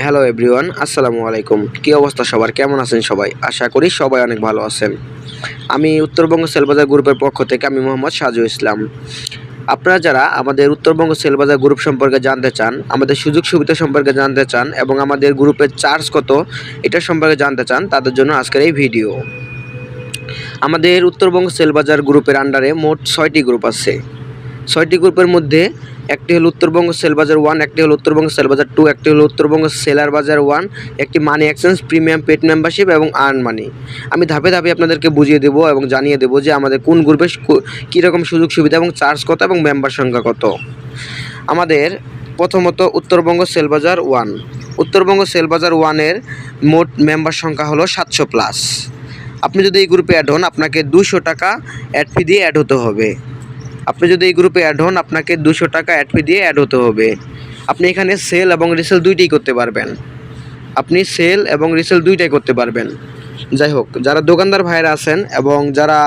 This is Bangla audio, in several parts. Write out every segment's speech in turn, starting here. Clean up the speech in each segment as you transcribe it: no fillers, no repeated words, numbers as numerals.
হ্যালো এভরিওয়ান, আসসালামু আলাইকুম। কী অবস্থা সবার, কেমন আছেন সবাই? আশা করি সবাই অনেক ভালো আছেন। আমি উত্তরবঙ্গ সেলবাজার গ্রুপের পক্ষ থেকে আমি মোহাম্মদ সাজু ইসলাম। আপনারা যারা আমাদের উত্তরবঙ্গ সেলবাজার গ্রুপ সম্পর্কে জানতে চান, আমাদের সুযোগ সুবিধা সম্পর্কে জানতে চান এবং আমাদের গ্রুপের চার্জ কত এটা সম্পর্কে জানতে চান, তাদের জন্য আজকের এই ভিডিও। আমাদের উত্তরবঙ্গ সেলবাজার গ্রুপের আন্ডারে মোট 6টি গ্রুপ আছে। 6টি গ্রুপের মধ্যে একটি হলো উত্তরবঙ্গ সেলবাজার 1, একটি হলো উত্তরবঙ্গ সেলবাজার 2, একটি হলো উত্তরবঙ্গ সেলার বাজার 1, একটি money exchange, premium paid membership এবং আর্ন মানি। আমি ধাপে ধাপে আপনাদেরকে বুঝিয়ে দেবো এবং জানিয়ে দেবো যে আমাদের কোন গ্রুপে কীরকম সুযোগ সুবিধা এবং চার্জ কত এবং মেম্বার সংখ্যা কত। আমাদের প্রথমত উত্তরবঙ্গ সেলবাজার 1। উত্তরবঙ্গ সেলবাজার 1-এর মোট মেম্বার সংখ্যা হলো 700+। আপনি যদি এই গ্রুপে অ্যাড হন, আপনাকে 200 টাকা অ্যাড ফি দিয়ে অ্যাড হতে হবে। আপনি যদি এই গ্রুপে অ্যাড হন, আপনাকে 200 টাকা অ্যাড ফি দিয়ে অ্যাড হতে হবে। আপনি এখানে সেল এবং রিসেল দুইটাই করতে পারবেন। আপনি সেল এবং রিসেল দুইটাই করতে পারবেন। যাই হোক, যারা দোকানদার ভাইয়েরা আছেন এবং যারা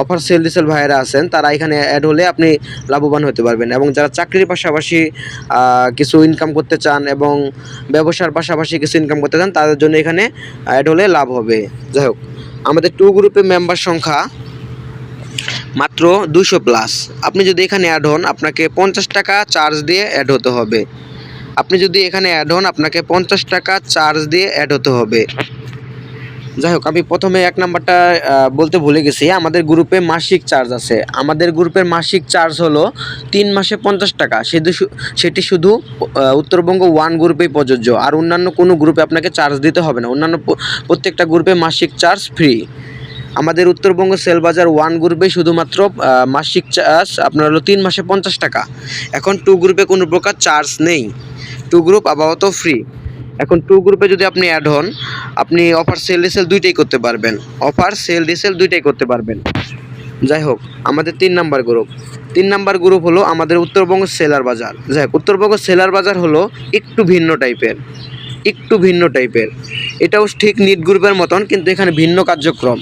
অফার সেল রিসেল ভাইয়েরা আছেন, তারা এখানে অ্যাড হলে আপনি লাভবান হতে পারবেন। এবং যারা চাকরির পাশাপাশি কিছু ইনকাম করতে চান এবং ব্যবসার পাশাপাশি কিছু ইনকাম করতে চান, তাদের জন্য এখানে অ্যাড হলে লাভ হবে। যাই হোক, আমাদের 2 গ্রুপে মেম্বার সংখ্যা মাত্র 200+। আপনি যদি এখানে অ্যাড হন, আপনাকে 50 টাকা চার্জ দিয়ে অ্যাড হতে হবে। আপনি যদি এখানে অ্যাড হন, আপনাকে 50 টাকা চার্জ দিয়ে অ্যাড হতে হবে। যাই হোক, আমি প্রথমে 1 নাম্বারটা বলতে ভুলে গেছি। আমাদের গ্রুপে মাসিক চার্জ আছে। আমাদের গ্রুপের মাসিক চার্জ হলো 3 মাসে 50 টাকা। সেটি শুধু উত্তরবঙ্গ 1 গ্রুপেই প্রযোজ্য। আর অন্যান্য কোনো গ্রুপে আপনাকে চার্জ দিতে হবে না। অন্যান্য প্রত্যেকটা গ্রুপে মাসিক চার্জ ফ্রি। আমাদের উত্তরবঙ্গ সেলবাজার 1 গ্রুপে শুধুমাত্র মাসিক চার্জ আপনার হলো 3 মাসে 50 টাকা। এখন 2 গ্রুপে কোনো প্রকার চার্জ নেই। 2 গ্রুপ আপাতত ফ্রি। এখন 2 গ্রুপে যদি আপনি অ্যাড হন, আপনি অফার সেল রিসেল দুইটাই করতে পারবেন। অফার সেল রিসেল দুইটাই করতে পারবেন। যাই হোক, আমাদের 3 নাম্বার গ্রুপ। 3 নাম্বার গ্রুপ হলো আমাদের উত্তরবঙ্গ সেলার বাজার। যাই হোক, উত্তরবঙ্গ সেলার বাজার হলো একটু ভিন্ন টাইপের। এটাও ঠিক নিট গ্রুপের মতন, কিন্তু এখানে ভিন্ন কার্যক্রম।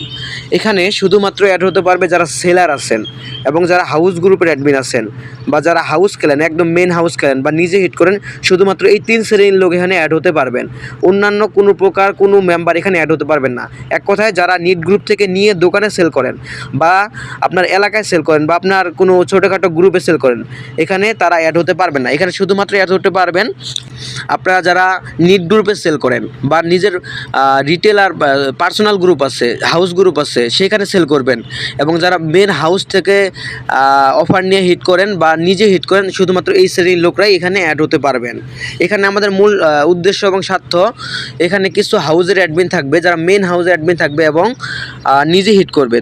এখানে শুধুমাত্র অ্যাড হতে পারবে যারা সেলার আছেন এবং যারা হাউস গ্রুপের অ্যাডমিন আছেন বা যারা হাউস খেলেন, একদম মেন হাউস খেলেন বা নিজে হিট করেন, শুধুমাত্র এই 3 শ্রেণীর লোক এখানে অ্যাড হতে পারবেন। অন্যান্য কোনো প্রকার কোনো মেম্বার এখানে অ্যাড হতে পারবেন না। এক কথায়, যারা নিট গ্রুপ থেকে নিয়ে দোকানে সেল করেন বা আপনার এলাকায় সেল করেন বা আপনার কোনো ছোটোখাটো গ্রুপে সেল করেন, এখানে তারা অ্যাড হতে পারবেন না। এখানে শুধুমাত্র অ্যাড হতে পারবেন আপনারা যারা নিট গ্রুপে সেল করেন বা নিজের রিটেলার পার্সোনাল গ্রুপ আছে, হাউস গ্রুপ আছে, সেখানে সেল করবেন। এবং যারা মেন হাউস থেকে অফার নিয়ে হিট করেন বা নিজে হিট করেন, শুধুমাত্র এই শ্রেণীর লোকরাই এখানে অ্যাড হতে পারবেন। এখানে আমাদের মূল উদ্দেশ্য এবং স্বার্থ, এখানে কিছু হাউসের অ্যাডমিন থাকবে, যারা মেন হাউসের অ্যাডমিন থাকবে এবং নিজে হিট করবে।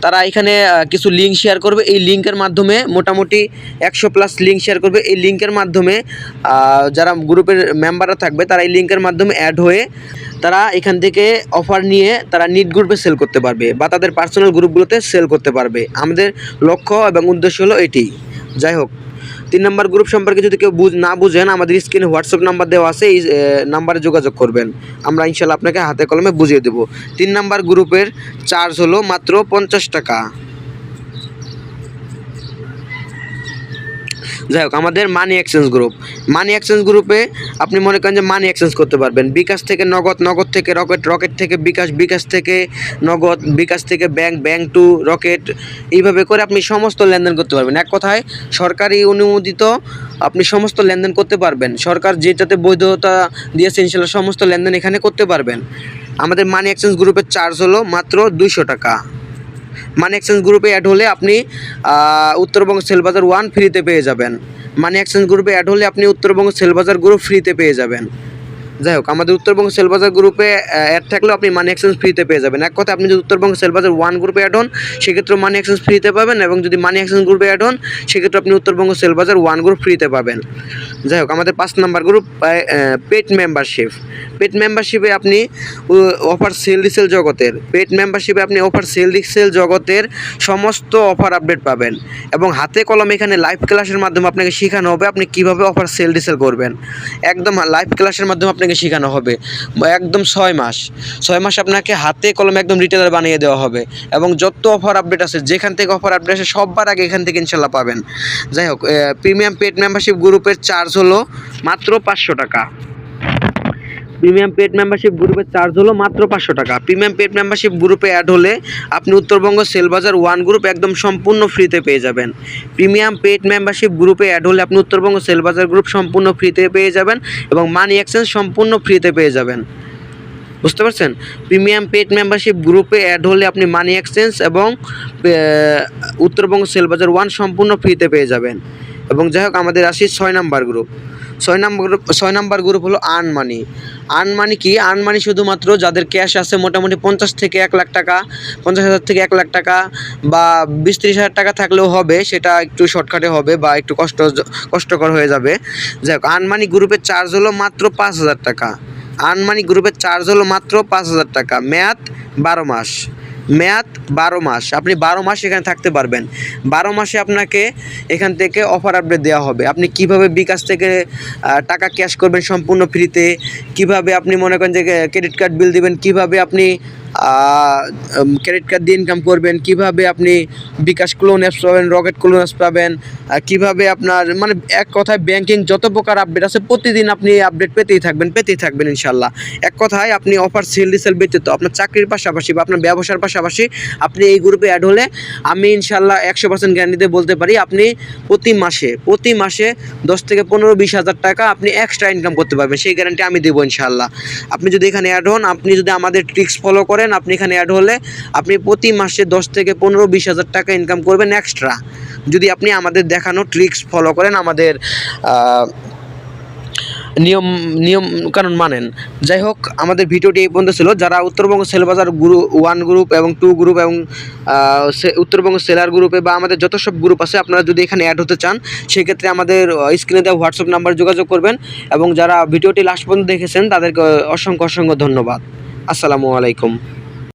তারা এখানে কিছু লিঙ্ক শেয়ার করবে। এই লিঙ্কের মাধ্যমে মোটামুটি 100+ লিঙ্ক শেয়ার করবে। এই লিঙ্কের মাধ্যমে যারা গ্রুপের মেম্বাররা থাকবে, তারা এই লিঙ্কের মাধ্যমে অ্যাড হয়ে তারা এখান থেকে অফার নিয়ে তারা নিট গ্রুপে সেল করতে পারবে বা তাদের পার্সোনাল গ্রুপগুলোতে সেল করতে পারবে। আমাদের লক্ষ্য এবং উদ্দেশ্য হলো এটি। যাই হোক, 3 নম্বর গ্রুপ সম্পর্কে যদি কেউ না বুঝেন, আমাদের স্ক্রিনে হোয়াটসঅ্যাপ নাম্বার দেওয়া আছে, এই নাম্বারে যোগাযোগ করবেন। আমরা ইনশাল্লাহ আপনাকে হাতে কলমে বুঝিয়ে দেবো। 3 নম্বর গ্রুপের চার্জ হলো মাত্র 50 টাকা। যাই হোক, আমাদের মানি এক্সচেঞ্জ গ্রুপে আপনি মনে করেন যে মানি এক্সচেঞ্জ করতে পারবেন। বিকাশ থেকে নগদ, নগদ থেকে রকেট, রকেট থেকে বিকাশ, বিকাশ থেকে নগদ, বিকাশ থেকে ব্যাংক, ব্যাংক টু রকেট, এইভাবে করে আপনি সমস্ত লেনদেন করতে পারবেন। এক কথায়, সরকারি অনুমোদিত আপনি সমস্ত লেনদেন করতে পারবেন। সরকার যেটাতে বৈধতা দিয়েছে, ইনশাল্লাহ সমস্ত লেনদেন এখানে করতে পারবেন। আমাদের মানি এক্সচেঞ্জ গ্রুপের চার্জ হলো মাত্র 200 টাকা। মানি এক্সচেঞ্জ গ্রুপে অ্যাড হলে আপনি উত্তরবঙ্গ সেলবাজার 1 ফ্রিতে পেয়ে যাবেন। মানি এক্সচেঞ্জ গ্রুপে অ্যাড হলে আপনি উত্তরবঙ্গ সেলবাজার গ্রুপ ফ্রিতে পেয়ে যাবেন। যাই হোক, আমাদের উত্তরবঙ্গ সেলবাজার গ্রুপে অ্যাড থাকলেও আপনি মানি এক্সচেঞ্জ ফ্রিতে পেয়ে যাবেন। এক কথা, আপনি যদি উত্তরবঙ্গ সেলবাজার 1 গ্রুপে অ্যাড হন, সেক্ষেত্রে মানি এক্সচেঞ্জ ফ্রিতে পাবেন। এবং যদি মানি এক্সচেঞ্জ গ্রুপে অ্যাড হন, সেক্ষেত্রে আপনি উত্তরবঙ্গ সেলবাজার 1 গ্রুপ ফ্রিতে পাবেন। যাই হোক, আমাদের 5 নম্বর গ্রুপ পেড মেম্বারশিপে আপনি অফার সেল রিসেল জগতের সমস্ত অফার আপডেট পাবেন। এবং হাতে কলমে এখানে লাইভ ক্লাসের মাধ্যমে আপনাকে শেখানো হবে আপনি কীভাবে অফার সেল রিসেল করবেন। একদম লাইভ ক্লাসের মাধ্যমে আপনাকে শেখানো হবে। একদম 6 মাস আপনাকে হাতে কলমে একদম রিটেলার বানিয়ে দেওয়া হবে। এবং যত অফার আপডেট আছে, যেখান থেকে অফার আপডেট আসে, সবার আগে এখান থেকে ইনশাল্লাহ পাবেন। যাই হোক, প্রিমিয়াম পেড মেম্বারশিপ গ্রুপের চার্জ হলো মাত্র 500 টাকা। প্রিমিয়াম পেড মেম্বারশিপ গ্রুপের চার্জ হলো মাত্র 500 টাকা। প্রিমিয়াম পেড মেম্বারশিপ গ্রুপে অ্যাড হলে আপনি উত্তরবঙ্গ সেলবাজার 1 গ্রুপ একদম সম্পূর্ণ ফ্রিতে পেয়ে যাবেন। প্রিমিয়াম পেড মেম্বারশিপ গ্রুপে অ্যাড হলে আপনি উত্তরবঙ্গ সেলবাজার গ্রুপ সম্পূর্ণ ফ্রিতে পেয়ে যাবেন এবং মানি এক্সচেঞ্জ সম্পূর্ণ ফ্রিতে পেয়ে যাবেন। বুঝতে পারছেন? প্রিমিয়াম পেড মেম্বারশিপ গ্রুপে অ্যাড হলে আপনি মানি এক্সচেঞ্জ এবং উত্তরবঙ্গ সেলবাজার 1 সম্পূর্ণ ফ্রিতে পেয়ে যাবেন। এবং যাই হোক, আমাদের আসি 6 নাম্বার গ্রুপ। 6 নাম্বার গ্রুপ হলো আর্ন মানি। আর্ন মানি কি? আর্ন মানি শুধুমাত্র যাদের ক্যাশ আছে মোটামুটি 50 থেকে 1 লাখ টাকা, 50,000 থেকে 1 লাখ টাকা বা 20-30 হাজার টাকা থাকলেও হবে, সেটা একটু শর্টকাটে হবে বা একটু কষ্টকর হয়ে যাবে। যাই হোক, আর্ন মানি গ্রুপের চার্জ হলো মাত্র 5,000 টাকা। আর্ন মানি গ্রুপের চার্জ হলো মাত্র 5,000 টাকা। মেয়াদ 12 মাস। মেয়াদ 12 মাস। আপনি 12 মাস এখানে থাকতে পারবেন। 12 মাসে আপনাকে এখান থেকে অফার আপডেট দেওয়া হবে। আপনি কিভাবে বিকাশ থেকে টাকা ক্যাশ করবেন সম্পূর্ণ ফ্রিতে, কিভাবে আপনি মনে করেন যে ক্রেডিট কার্ড বিল দিবেন, কিভাবে আপনি ক্রেডিট কার্ড দিয়ে ইনকাম করবেন, কিভাবে আপনি বিকাশ ক্লোন অ্যাপস পাবেন, রকেট ক্লোন অ্যাপস পাবেন, কিভাবে আপনার মানে এক কথায় ব্যাংকিং যত প্রকার আপডেট আছে প্রতিদিন আপনি আপডেট পেতেই থাকবেন ইনশাল্লাহ। এক কথায় আপনি অফার সেল রিসেল ব্যতীত আপনার চাকরির পাশাপাশি বা আপনার ব্যবসার পাশাপাশি আপনি এই গ্রুপে অ্যাড হলে আমি ইনশাল্লাহ 100% গ্যারান্টিতে বলতে পারি আপনি প্রতি মাসে 10 থেকে 15-20 হাজার টাকা আপনি এক্সট্রা ইনকাম করতে পারবেন। সেই গ্যারান্টি আমি দেবো ইনশাল্লাহ। আপনি যদি এখানে অ্যাড হন, আপনি যদি আমাদের ট্রিক্স ফলো করেন, আপনি এখানে অ্যাড হলে আপনি প্রতি মাসে 10 থেকে 15-20 হাজার টাকা ইনকাম করবেন এক্সট্রা, যদি আপনি আমাদের দেখানো ট্রিক্স ফলো করেন, আমাদের নিয়ম কানুন মানেন। যাই হোক, আমাদের ভিডিওটি এই পর্যন্ত ছিল। যারা উত্তরবঙ্গ সেলবাজার 1 গ্রুপ এবং 2 গ্রুপ এবং উত্তরবঙ্গ সেলার গ্রুপে বা আমাদের যত সব গ্রুপ আছে, আপনারা যদি এখানে অ্যাড হতে চান সেক্ষেত্রে আমাদের স্ক্রিনে দেওয়া হোয়াটসঅ্যাপ নাম্বার যোগাযোগ করবেন। এবং যারা ভিডিওটি লাস্ট পর্যন্ত দেখেছেন তাদেরকে অসংখ্য ধন্যবাদ। আসসালামু আলাইকুম।